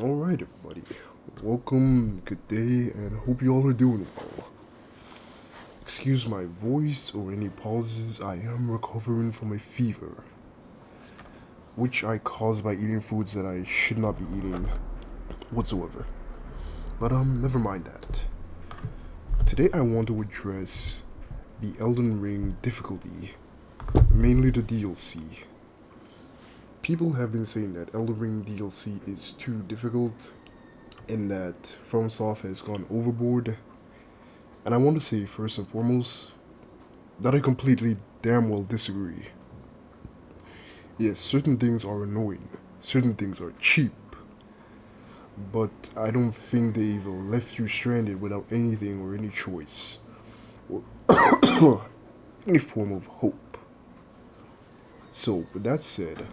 Alright everybody, welcome, good day, and hope you all are doing well. Excuse my voice or any pauses, I am recovering from a fever, which I caused by eating foods that I should not be eating whatsoever. But never mind that. Today I want to address the Elden Ring difficulty, mainly the DLC. People have been saying that Elden Ring DLC is too difficult, and that FromSoft has gone overboard. And I want to say first and foremost that I completely damn well disagree. Yes, certain things are annoying, certain things are cheap, but I don't think they've left you stranded without anything or any choice, or any form of hope. So, with that said,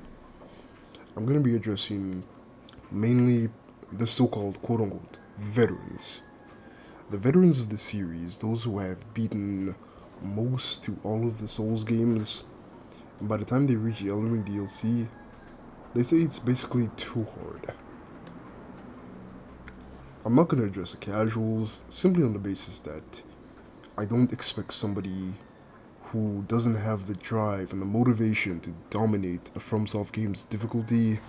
I'm going to be addressing mainly the so-called quote-unquote veterans. The veterans of the series, those who have beaten most to all of the Souls games, and by the time they reach the Elden Ring DLC, they say it's basically too hard. I'm not going to address the casuals simply on the basis that I don't expect somebody who doesn't have the drive and the motivation to dominate a FromSoft game's difficulty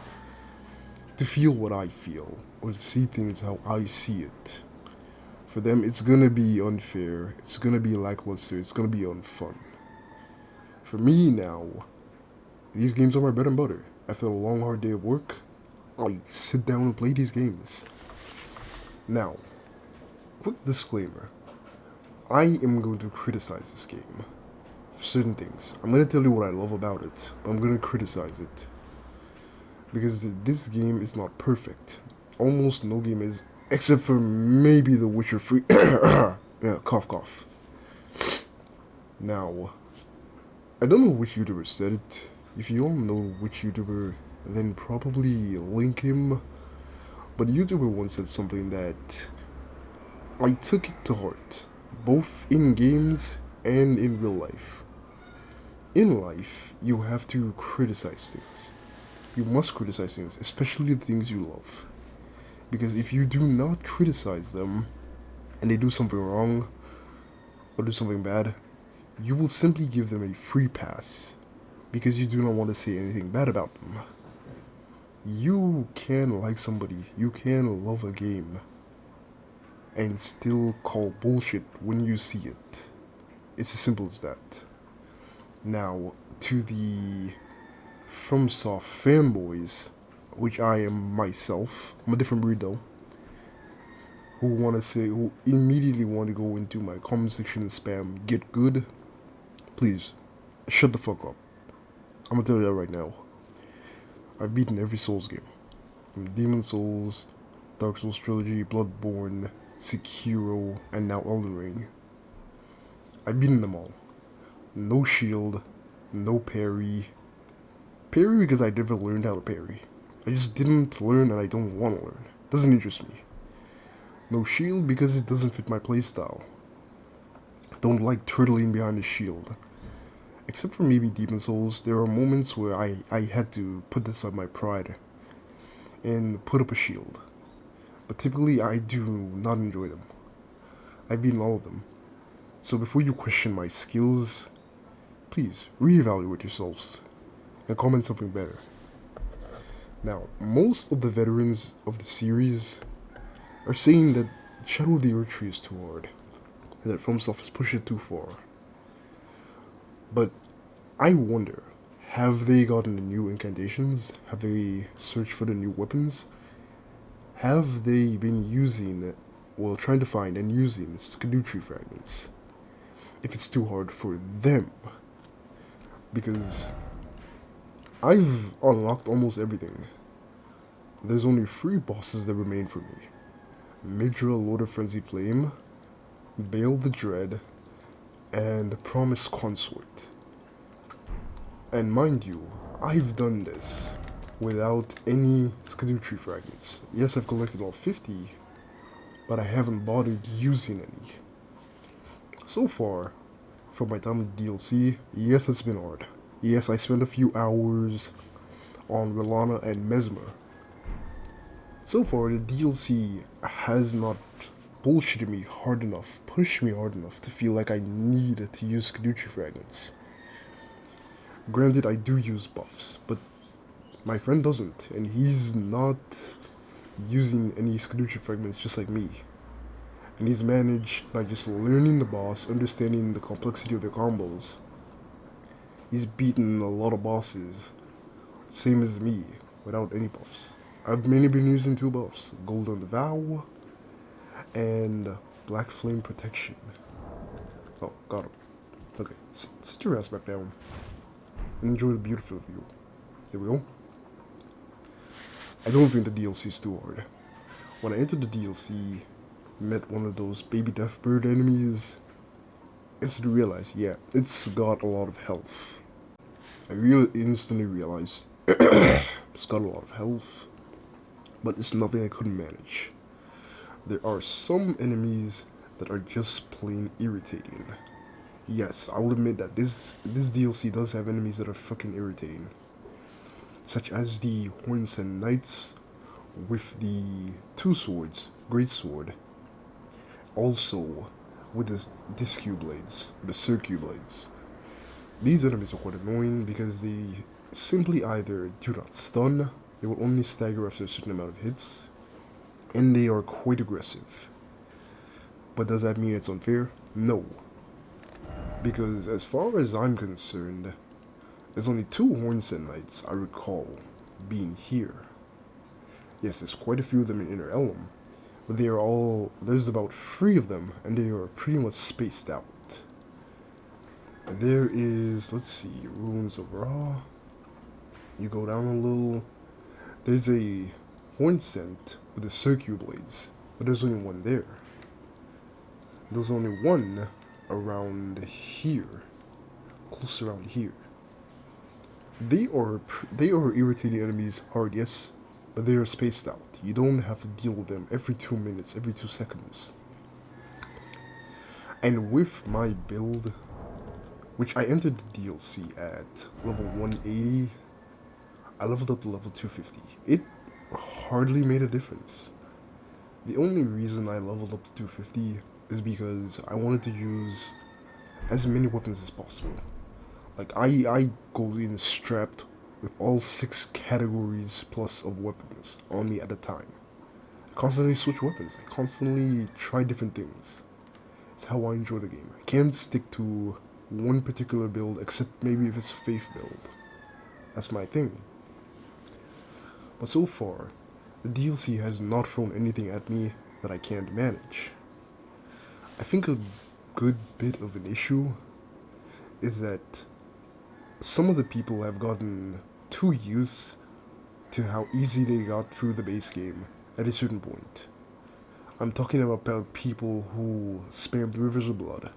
to feel what I feel or to see things how I see it. For them, it's gonna be unfair, it's gonna be lackluster, it's gonna be unfun. For me now, these games are my bread and butter. After a long hard day of work, I sit down and play these games. Now, quick disclaimer. I am going to criticize this game for certain things. I'm going to tell you what I love about it, but I'm going to criticize it. Because this game is not perfect. Almost no game is, except for maybe The Witcher 3. Yeah, cough cough. Now, I don't know which YouTuber said it. If you all know which YouTuber, then probably link him. But a YouTuber once said something that I took it to heart, both in games and in real life. In life, you have to criticize things. You must criticize things, especially the things you love. Because if you do not criticize them, and they do something wrong, or do something bad, you will simply give them a free pass, because you do not want to say anything bad about them. You can like somebody, you can love a game, and still call bullshit when you see it. It's as simple as that. Now, to the FromSoft fanboys, which I am myself, I'm a different breed though, who immediately want to go into my comment section and spam Git Good, please, shut the fuck up. I'm gonna tell you that right now. I've beaten every Souls game. From Demon Souls, Dark Souls Trilogy, Bloodborne, Sekiro, and now Elden Ring. I've beaten them all. No shield, no parry. Parry because I never learned how to parry. I just didn't learn and I don't want to learn. Doesn't interest me. No shield because it doesn't fit my playstyle. I don't like turtling behind the shield. Except for maybe Demon Souls, there are moments where I had to put aside my pride and put up a shield. But typically I do not enjoy them. I've beaten all of them. So before you question my skills, please reevaluate yourselves and comment something better. Now, most of the veterans of the series are saying that Shadow of the ErdTree is too hard, and that FromSoft has pushed it too far. But I wonder, have they gotten the new incantations? Have they searched for the new weapons? Have they been using, well, trying to find and using Scadu Tree fragments? If it's too hard for them. Because I've unlocked almost everything. There's only 3 bosses that remain for me. Midra, Lord of Frenzied Flame, Bale the Dread, and Promised Consort. And mind you, I've done this without any Scadu Tree fragments. Yes, I've collected all 50, but I haven't bothered using any. So far, for my time with DLC, yes, it's been hard. Yes, I spent a few hours on Relana and Mesmer. So far, the DLC has not bullshitted me hard enough, pushed me hard enough to feel like I need to use Scadu Tree fragments. Granted, I do use buffs, but my friend doesn't, and he's not using any Scadu Tree fragments just like me. And he's managed by just learning the boss, understanding the complexity of their combos. He's beaten a lot of bosses, same as me, without any buffs. I've mainly been using two buffs, Golden Vow and Black Flame Protection. Oh, got him. Okay, sit your ass back down and enjoy the beautiful view. There we go. I don't think the DLC is too hard. When I entered the DLC, met one of those baby deathbird enemies, I instantly realized, yeah, it's got a lot of health. I really instantly realized it's got a lot of health, but it's nothing I couldn't manage. There are some enemies that are just plain irritating. Yes, I will admit that this DLC does have enemies that are fucking irritating, such as the Horns and Knights with the two swords, Great Sword, also with the Discu Blades, the Circu Blades. These enemies are quite annoying because they simply either do not stun, they will only stagger after a certain amount of hits, and they are quite aggressive. But does that mean it's unfair? No. Because as far as I'm concerned, there's only two Hornset Knights I recall being here. Yes, there's quite a few of them in Inner Elm, but there's about three of them, and they are pretty much spaced out. There is, let's see, Ruins of Ra. You go down a little, there's a Hornsent with the Circu Blades, but there's only one there. There's only one around here, close around here. They are irritating enemies hard, yes, but they are spaced out. You don't have to deal with them every 2 minutes, every 2 seconds. And with my build, which I entered the DLC at level 180, I leveled up to level 250. It hardly made a difference. The only reason I leveled up to 250 is because I wanted to use as many weapons as possible. Like, I go in strapped with all 6 categories plus of weapons on me at a time. I constantly switch weapons. I constantly try different things. It's how I enjoy the game. I can't stick to one particular build except maybe if it's a faith build. That's my thing. But so far, the DLC has not thrown anything at me that I can't manage. I think a good bit of an issue is that some of the people have gotten too used to how easy they got through the base game at a certain point. I'm talking about people who spammed Rivers of Blood,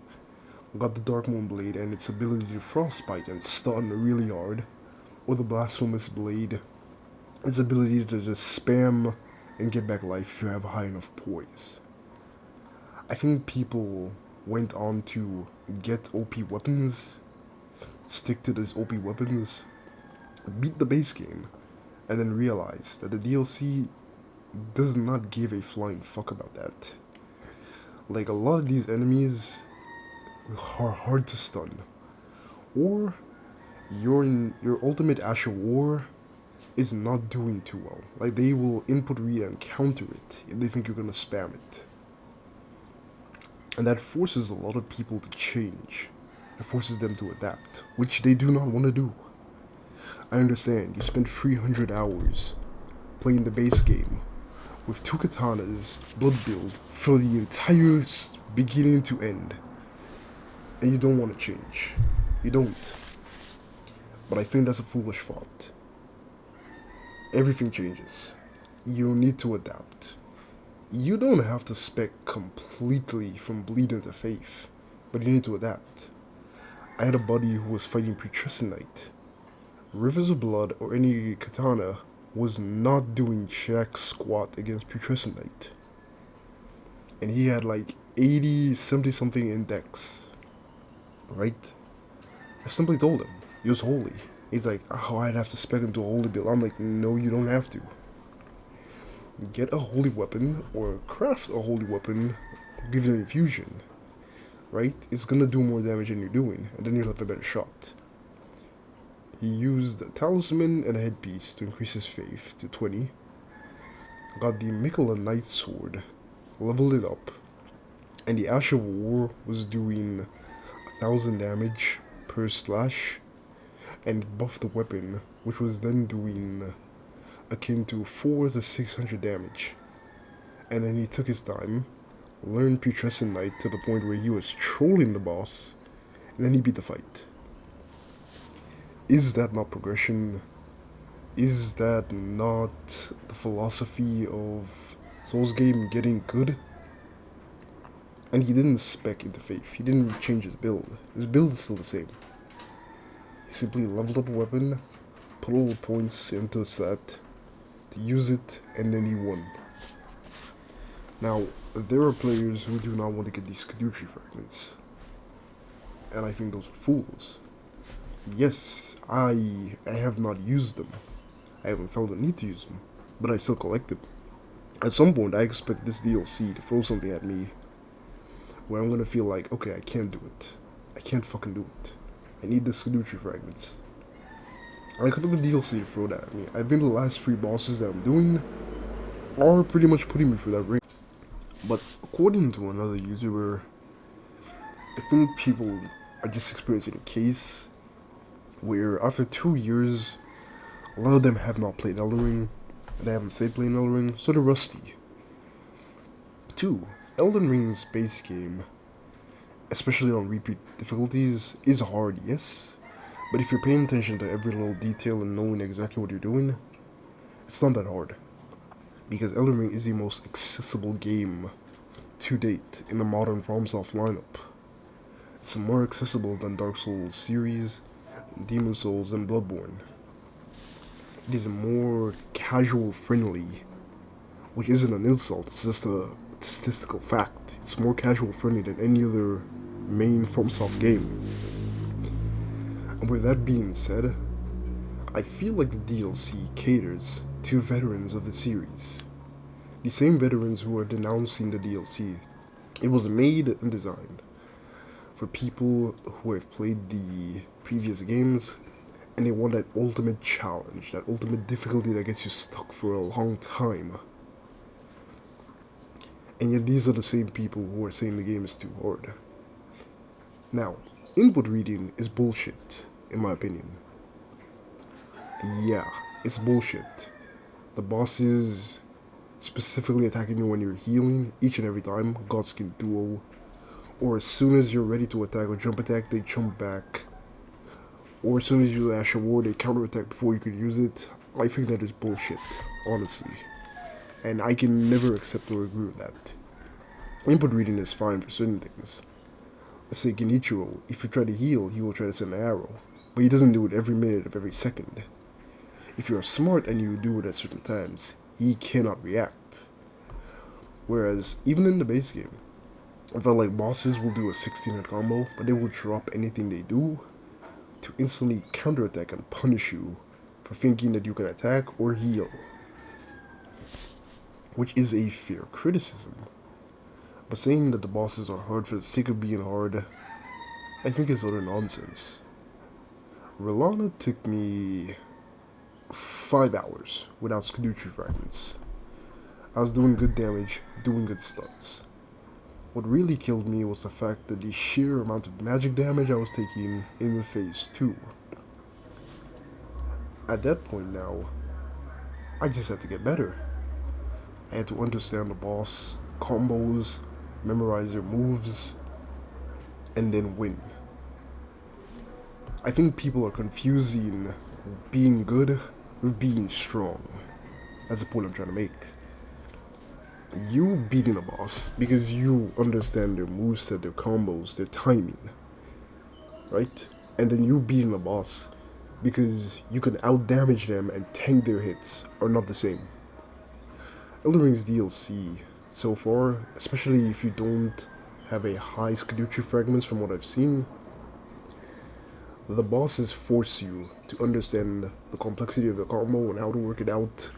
got the Dark Moon Blade and its ability to frostbite and stun really hard, or the Blasphemous Blade, its ability to just spam and get back life if you have high enough poise. I think people went on to get OP weapons, stick to those OP weapons, beat the base game, and then realize that the DLC does not give a flying fuck about that. Like, a lot of these enemies are hard to stun, or your ultimate Ash of War is not doing too well. Like, they will input read and counter it if they think you're gonna spam it. And that forces a lot of people to change. It forces them to adapt, which they do not want to do. I understand, you spent 300 hours playing the base game with 2 katanas, blood build, for the entire beginning to end. And you don't want to change. You don't. But I think that's a foolish thought. Everything changes. You need to adapt. You don't have to spec completely from bleeding to faith, but you need to adapt. I had a buddy who was fighting Putrescent Knight. Rivers of Blood or any katana was not doing jack squat against Putrescent Knight. And he had like 80, 70 something index. Right? I simply told him. He was holy. He's like, oh, I'd have to spec into a holy build. I'm like, no, you don't have to. get a holy weapon or craft a holy weapon, give it an infusion, right? It's gonna do more damage than you're doing, and then you'll have a better shot. He used a talisman and a headpiece to increase his faith to 20, got the Mikola Knight Sword, leveled it up, and the Ash of War was doing 1000 damage per slash, and buffed the weapon, which was then doing akin to 400 to 600 damage. And then he took his time, learned Putrescent Knight to the point where he was trolling the boss, and then he beat the fight. Is that not progression? Is that not the philosophy of Souls game getting good? And he didn't spec into faith. He didn't change his build. His build is still the same. He simply leveled up a weapon, put all the points into a stat, to use it, and then he won. Now, there are players who do not want to get these Scadu Tree fragments, and I think those are fools. Yes, I have not used them. I haven't felt the need to use them, but I still collect them. At some point, I expect this DLC to throw something at me where I'm gonna feel like, okay, I can't do it. I can't fucking do it. I need the Scadu Tree fragments. I could have a DLC to throw that at me. I think the last 3 bosses that I'm doing are pretty much putting me through that ring. But according to another YouTuber, I think people are just experiencing a case where after 2 years, a lot of them have not played Elden Ring, and they haven't stayed playing Elden Ring, so they're rusty. 2. Elden Ring's base game, especially on repeat difficulties, is hard, yes, but if you're paying attention to every little detail and knowing exactly what you're doing, it's not that hard. Because Elden Ring is the most accessible game to date in the modern FromSoft lineup. It's more accessible than Dark Souls series, Demon Souls, and Bloodborne. It is more casual friendly, which isn't an insult, it's just a statistical fact. It's more casual friendly than any other main FromSoft game. And with that being said, I feel like the DLC caters to veterans of the series. The same veterans who are denouncing the DLC. It was made and designed for people who have played the previous games and they want that ultimate challenge, that ultimate difficulty that gets you stuck for a long time. And yet these are the same people who are saying the game is too hard. Now, input reading is bullshit, in my opinion. Yeah, it's bullshit. The bosses specifically attacking you when you're healing each and every time, Godskin Duo, or as soon as you're ready to attack or jump attack, they jump back, or as soon as you Ash of War, they counterattack before you can use it. I think that is bullshit, honestly. And I can never accept or agree with that. Input reading is fine for certain things. Let's say Genichiro, if you try to heal, he will try to send an arrow, but he doesn't do it every minute of every second. If you're smart and you do it at certain times, he cannot react. Whereas, even in the base game, I felt like bosses will do a 16-hit combo, but they will drop anything they do to instantly counterattack and punish you for thinking that you can attack or heal. Which is a fair criticism. But saying that the bosses are hard for the sake of being hard, I think is utter nonsense. Relana took me 5 hours without Scadu Tree fragments. I was doing good damage, doing good stuns. What really killed me was the fact that the sheer amount of magic damage I was taking in phase 2. At that point now, I just had to get better. I had to understand the boss, combos, memorize their moves, and then win. I think people are confusing being good with being strong. That's the point I'm trying to make. You beating a boss because you understand their moveset, their combos, their timing, right? And then you beating a boss because you can outdamage them and tank their hits are not the same. Elden Ring's DLC so far, especially if you don't have a high Scadu Tree fragments from what I've seen, the bosses force you to understand the complexity of the combo and how to work it out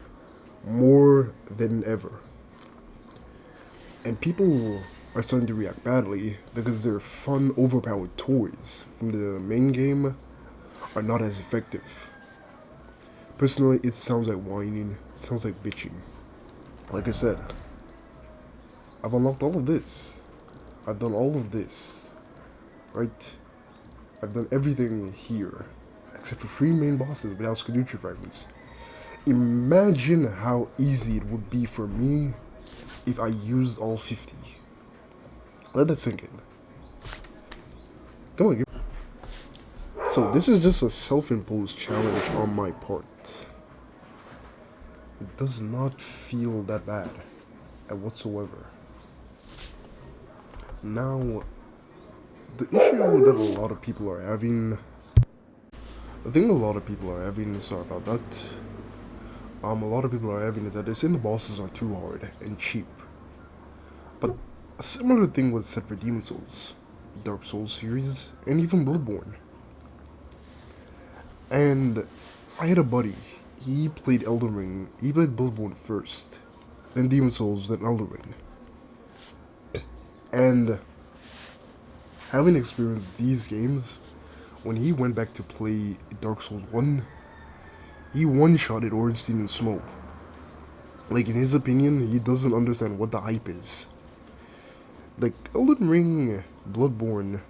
more than ever. And people are starting to react badly because their fun, overpowered toys from the main game are not as effective. Personally, it sounds like whining, it sounds like bitching. Like I said, I've unlocked all of this. I've done all of this, right? I've done everything here, except for 3 main bosses without Scadu Tree fragments. Imagine how easy it would be for me if I used all 50. Let that sink in. Come on, so this is just a self-imposed challenge on my part. It does not feel that bad whatsoever. Now, the issue that a lot of people are having, the thing a lot of people are having, sorry about that, a lot of people are having is that they say the bosses are too hard and cheap. But a similar thing was said for Demon Souls, Dark Souls series, and even Bloodborne. And I had a buddy, he played Elden Ring, he played Bloodborne first, then Demon Souls, then Elden Ring. And having experienced these games, when he went back to play Dark Souls 1, he one-shotted Ornstein and Smoke. Like, in his opinion, he doesn't understand what the hype is. Like, Elden Ring, Bloodborne,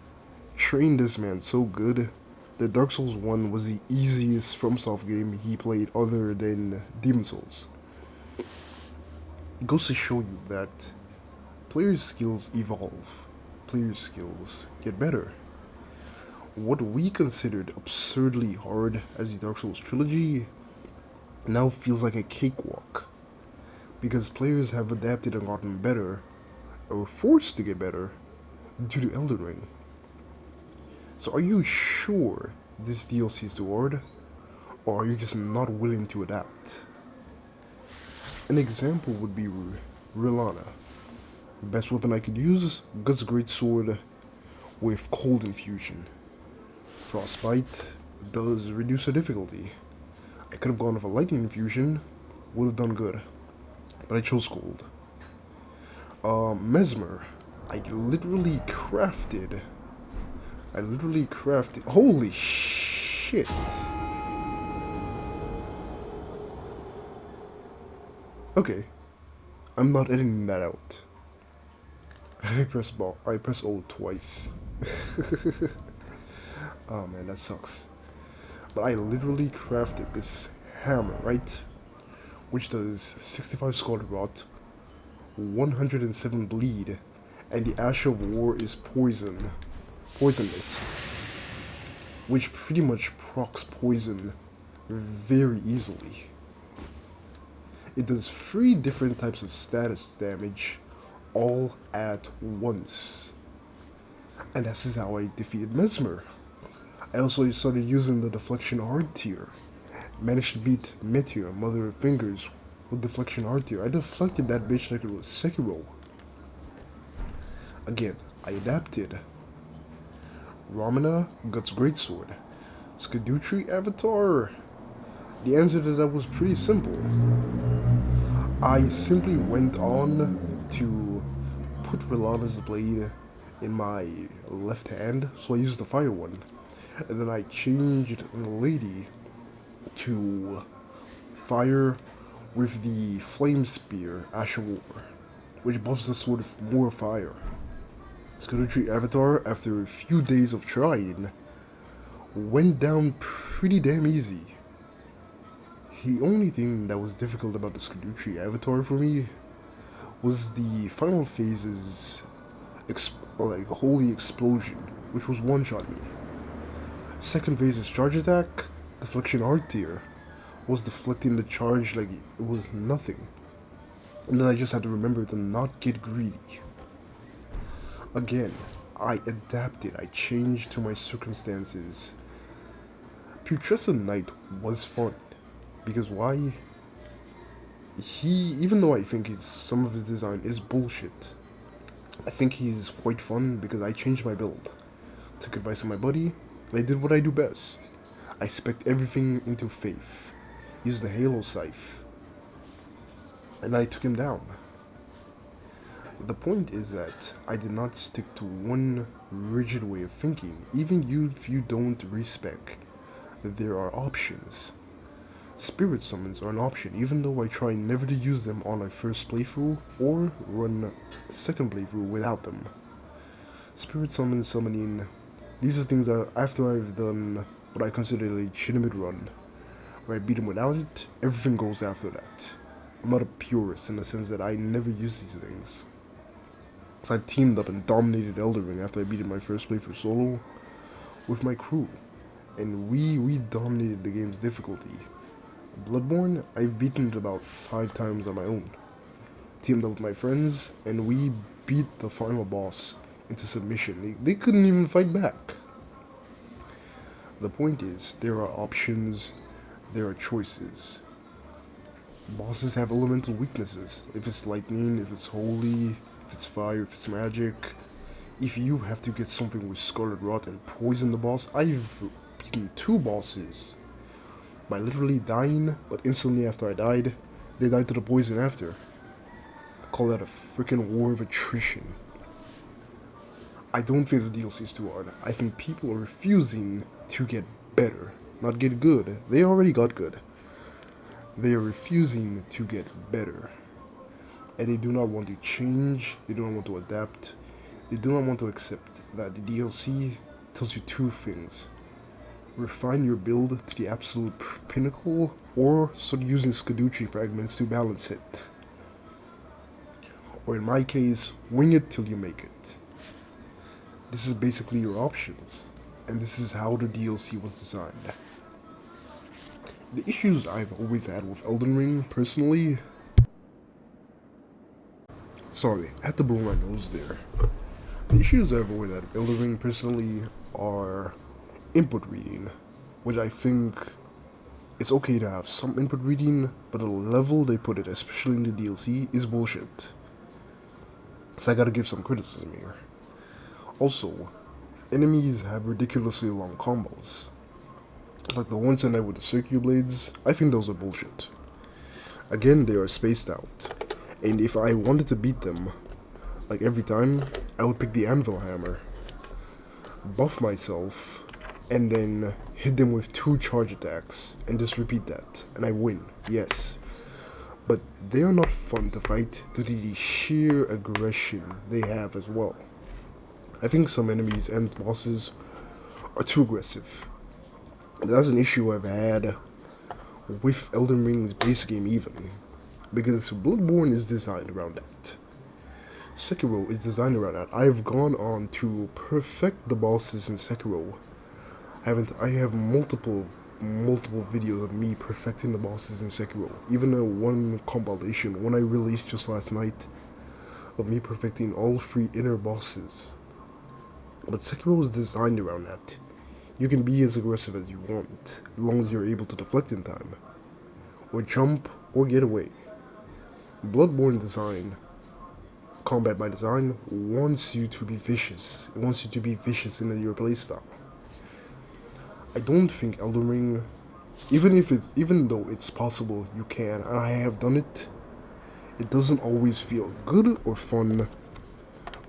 trained this man so good that Dark Souls 1 was the easiest FromSoft game he played other than Demon Souls. It goes to show you that players' skills evolve, players' skills get better. What we considered absurdly hard as the Dark Souls trilogy now feels like a cakewalk, because players have adapted and gotten better, or forced to get better, due to Elden Ring. So are you sure this DLC is too hard, or are you just not willing to adapt? An example would be Rilana. Best weapon I could use, Gut's Great Sword with Cold Infusion. Frostbite does reduce the difficulty. I could have gone with a Lightning Infusion, would have done good, but I chose Cold. Mesmer, I literally crafted, holy shit. Okay, I'm not editing that out. I press O twice. Oh man, that sucks. But I literally crafted this hammer, right? Which does 65 Scald Rot, 107 Bleed, and the Ash of War is Poison Mist, which pretty much procs poison very easily. It does 3 different types of status damage, all at once. And this is how I defeated Mesmer. I also started using the Deflection Hard tier. Managed to beat Meteor, Mother of Fingers, with Deflection Hard tier. I deflected that bitch like it was Sekiro. Again, I adapted. Ramana, Gut's Greatsword. Scadu Tree Avatar? The answer to that was pretty simple. I simply went on to put Rilana's blade in my left hand, so I used the fire one. And then I changed the lady to fire with the flame spear, Ash of War, which buffs the sword with more fire. Scadu Tree Avatar, after a few days of trying, went down pretty damn easy. The only thing that was difficult about the Scadu Tree Avatar for me was the final phase's holy explosion, which was one-shot me. Second phase's charge attack, Deflection Hard tier, was deflecting the charge like it was nothing. And then I just had to remember to not get greedy. Again, I adapted, I changed to my circumstances. Putrescent Knight was fun, because why? Even though I think some of his design is bullshit, I think he's quite fun because I changed my build. Took advice from my buddy, and I did what I do best. I spec'd everything into Faith. Used the Halo Scythe. and I took him down. The point is that I did not stick to one rigid way of thinking, even if you don't respect that there are options. Spirit summons are an option, even though I try never to use them on my first playthrough or run a second playthrough without them. Spirit summon, summoning, these are things that after I've done what I consider a legitimate run, where I beat him without it, everything goes after that. I'm not a purist in the sense that I never use these things. So I teamed up and dominated Elden Ring after I beat my first playthrough solo with my crew, and we dominated the game's difficulty. Bloodborne, I've beaten it about 5 times on my own. Teamed up with my friends, and we beat the final boss into submission. They couldn't even fight back. The point is, there are options, there are choices. Bosses have elemental weaknesses. If it's lightning, if it's holy, if it's fire, if it's magic. If you have to get something with Scarlet Rot and poison the boss, I've beaten 2 bosses by literally dying, but instantly after I died, they died to the poison after. I call that a freaking war of attrition. I don't think the DLC is too hard. I think people are refusing to get better, not get good. They already got good. They are refusing to get better. And they do not want to change, they do not want to adapt, they do not want to accept that the DLC tells you 2 things. Refine your build to the absolute pinnacle, or start using Scadu Tree fragments to balance it. Or in my case, wing it till you make it. This is basically your options, and this is how the DLC was designed. The issues I've always had with Elden Ring, personally... Sorry, I had to blow my nose there. The issues I've always had with Elden Ring, personally, are input reading, which I think it's okay to have some input reading, but the level they put it, especially in the DLC, is bullshit. So I gotta give some criticism here. Also, enemies have ridiculously long combos. Like the ones I had with the circular blades, I think those are bullshit. Again, they are spaced out. And if I wanted to beat them, like every time, I would pick the anvil hammer, buff myself, and then hit them with 2 charge attacks, and just repeat that, and I win, yes. But they are not fun to fight due to the sheer aggression they have as well. I think some enemies and bosses are too aggressive. That's an issue I've had with Elden Ring's base game even, because Bloodborne is designed around that. Sekiro is designed around that. I've gone on to perfect the bosses in Sekiro. I have multiple videos of me perfecting the bosses in Sekiro. Even one compilation, one I released just last night, of me perfecting all 3 inner bosses. But Sekiro is designed around that. You can be as aggressive as you want, as long as you're able to deflect in time, or jump, or get away. Bloodborne design, combat by design, wants you to be vicious. It wants you to be vicious in your playstyle. I don't think Elden Ring, even though it's possible you can, and I have done it, it doesn't always feel good or fun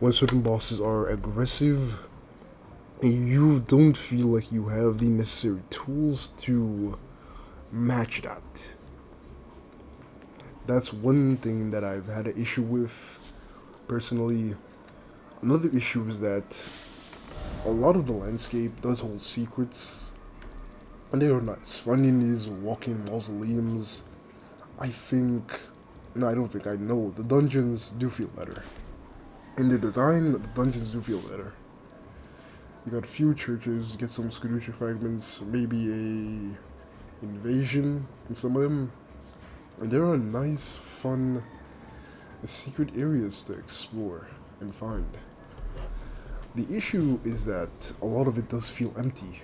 when certain bosses are aggressive and you don't feel like you have the necessary tools to match that. That's one thing that I've had an issue with personally. Another issue is that a lot of the landscape does hold secrets, and they are nice. Finding these walking mausoleums, I think, no, I don't think, I know, the dungeons do feel better. In their design, the dungeons do feel better. You got a few churches, get some Scadu Tree fragments, maybe a invasion in some of them, and there are nice, fun, secret areas to explore and find. The issue is that a lot of it does feel empty.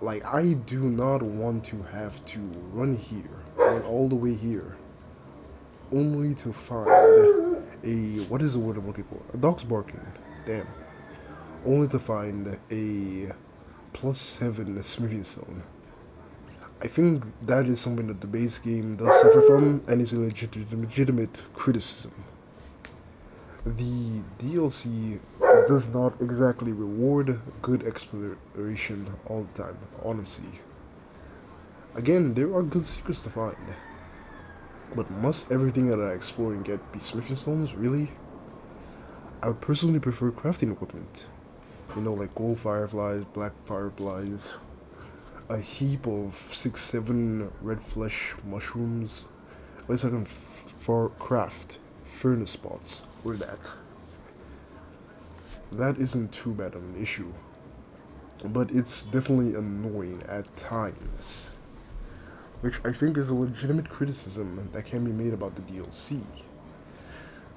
Like, I do not want to have to run here, run all the way here, only to find what is the word I'm looking for? A dog's barking, damn. Only to find a +7 smithing stone. I think that is something that the base game does suffer from, and is a legitimate criticism. The DLC does not exactly reward good exploration all the time, honestly. Again, there are good secrets to find, but must everything that I explore and get be smithing stones, really? I would personally prefer crafting equipment. You know, like gold fireflies, black fireflies, a heap of 6-7 red flesh mushrooms. At least I can craft furnace spots or that. That isn't too bad of an issue, but it's definitely annoying at times, which I think is a legitimate criticism that can be made about the DLC.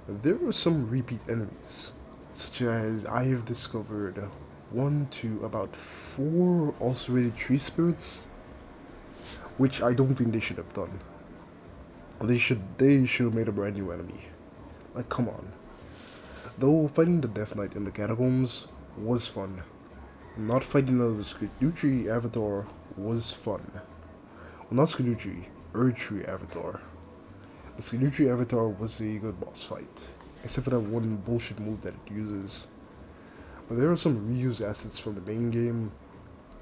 There are some repeat enemies, such as I have discovered one to about 4 ulcerated tree spirits, which I don't think they should have done. They should have made a brand new enemy. Like, come on. Though fighting the Death Knight in the catacombs was fun. Not fighting another Scadu Tree avatar was fun. Well, not Scadu Tree, ErdTree avatar. The Scadu Tree avatar was a good boss fight, except for that one bullshit move that it uses. But there are some reused assets from the main game,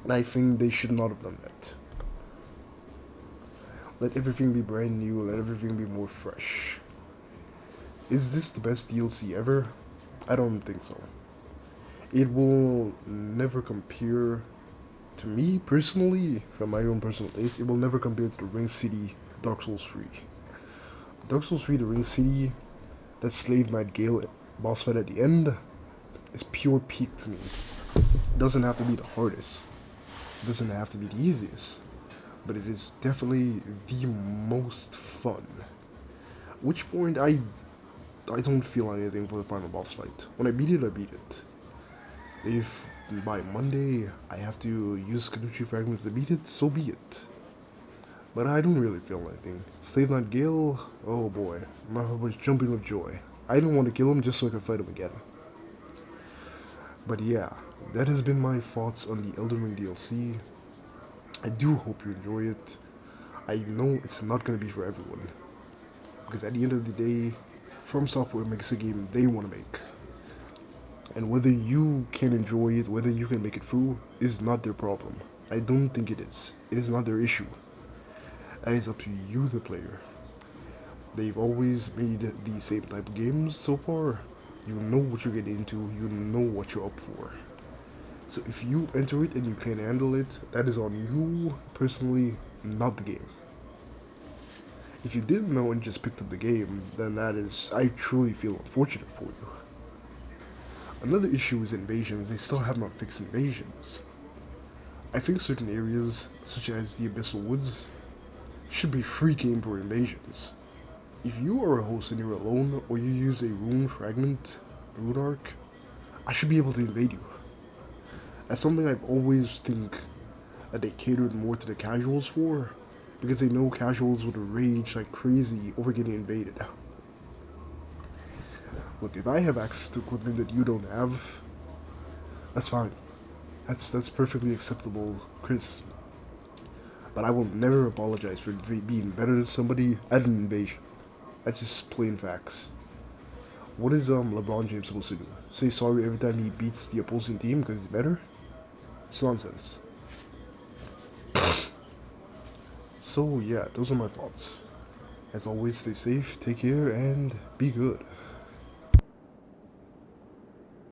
and I think they should not have done that. Let everything be brand new, let everything be more fresh. Is this the best DLC ever? I don't think so. It will never compare, to me personally, from my own personal taste, it will never compare to the Ring City Dark Souls 3. Dark Souls 3, the Ring City, that Slave Knight Gale boss fight at the end, is pure peak to me. It doesn't have to be the hardest, it doesn't have to be the easiest, but it is definitely the most fun. At which point I don't feel anything for the final boss fight. When I beat it, I beat it. If by Monday I have to use Scadu Tree fragments to beat it, so be it. But I don't really feel anything. Slave Knight Gale, oh boy, my heart was jumping with joy. I didn't want to kill him just so I could fight him again. But yeah, that has been my thoughts on the Elden Ring DLC. I do hope you enjoy it. I know it's not going to be for everyone, because at the end of the day, FromSoftware makes a game they want to make. And whether you can enjoy it, whether you can make it through, is not their problem. I don't think it is. It is not their issue. That is up to you, the player. They've always made the same type of games so far. You know what you're getting into, you know what you're up for. So if you enter it and you can't handle it, that is on you, personally, not the game. If you didn't know and just picked up the game, then that is, I truly feel unfortunate for you. Another issue is invasions. They still have not fixed invasions. I think certain areas, such as the Abyssal Woods, should be free game for invasions. If you are a host and you're alone, or you use a rune fragment, rune arc, I should be able to invade you. That's something I've always think that they catered more to the casuals for, because they know casuals would rage like crazy over getting invaded. Look, if I have access to equipment that you don't have, that's fine. That's perfectly acceptable criticism. But I will never apologize for being better than somebody at an invasion. That's just plain facts. What is LeBron James supposed to do? Say sorry every time he beats the opposing team because he's better? It's nonsense. So yeah, those are my thoughts. As always, stay safe, take care, and be good.